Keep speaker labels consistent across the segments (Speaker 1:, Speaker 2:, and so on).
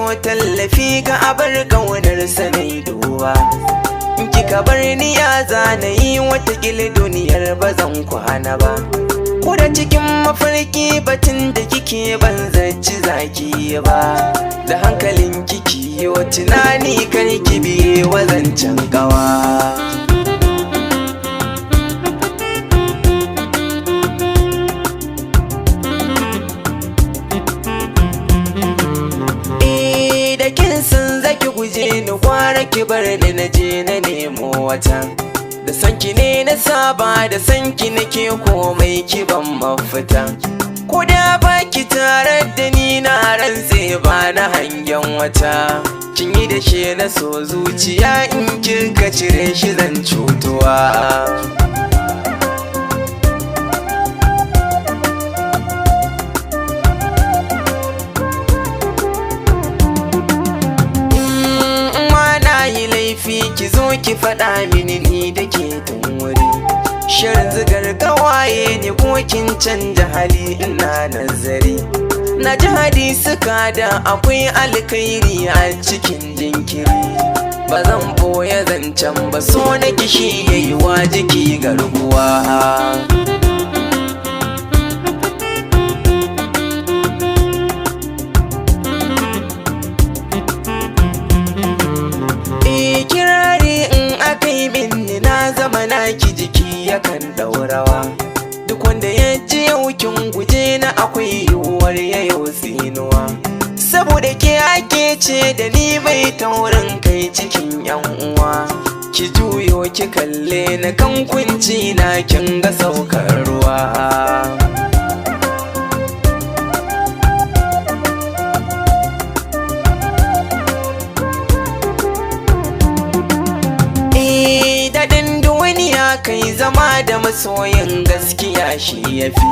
Speaker 1: yo tallafi ga abar ƙaunar sanai duba. In kika bar ni ya zanayi watakila duniyar ba zan kwana ba. Ko da cikin mafarki batun da kike ban zaci zaki ba. Da hankalin kiki yo tunani kar ki biye wa zancen ƙawa. San zaki guje ni gwara ki bar ni na je na nemo wata. Da sanki ne na saba da sanki nake komai ki ban mafita. Ko da baki tare da ni na rantse ba na hangen wata. Kin yi da shi na so zuciya in kika cire shi zan cutuwa. Ki zo ki faɗa mini ni da ke tun wuri. Shirin zigar gawaye ne ko kin canja hali ina nazari. Na ji hadisuka da akwai alkhairi a cikin jinkiri. Ba zan boye zancen ba so na kishi yayi wa jiki garkuwa. Ki jiki yakan daurawa. Duk wanda ya ji yaukin guje na akwai yiwuwar yayo tsinuwa. Saboda ke ake ce da ni mai taurin kai cikin yan uwa. Ki juyo ki kalle na kan kunci na kin ga saukar ruwa. Kai zama da masoyin gaskiya shi yafi.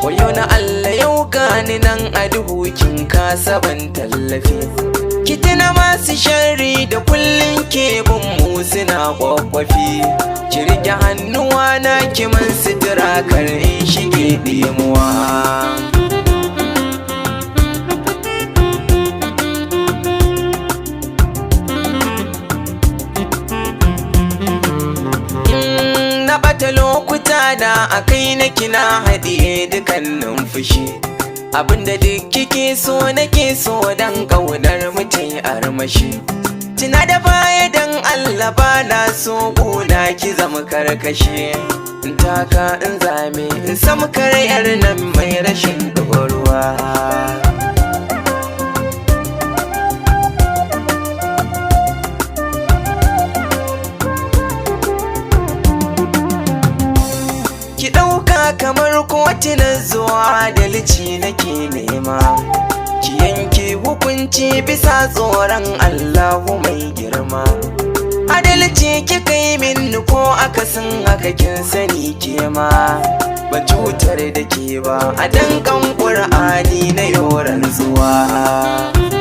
Speaker 1: Wayo na Allah yau gani nan a duhu kin kasa ban tallafi. Ki tuna masu sharri da kullun ke bin mu suna kwakwafi. Ki rike hannuwa na ki man sutura kar in shige ɗimuwa. Na ɓata lokuta da akai na kina haɗiye dukannin fushi. Abinda duk kike so nake so dan ƙaunar mutum armashi. Tuna da baya dan Allah ba na so gona ki zama karkashi. In taka in zame in samu karyar nan mai rashin ɗoruwa. Kamar kotunan zuwa adalci nake nema. Ki yanke hukunci bisa tsoron Allahu mai girma. Adalci kika yi min ko akasin haka kin sani ke ma. Ban cutar da ke ba a dankan Ƙur'ani na yoran zuwa.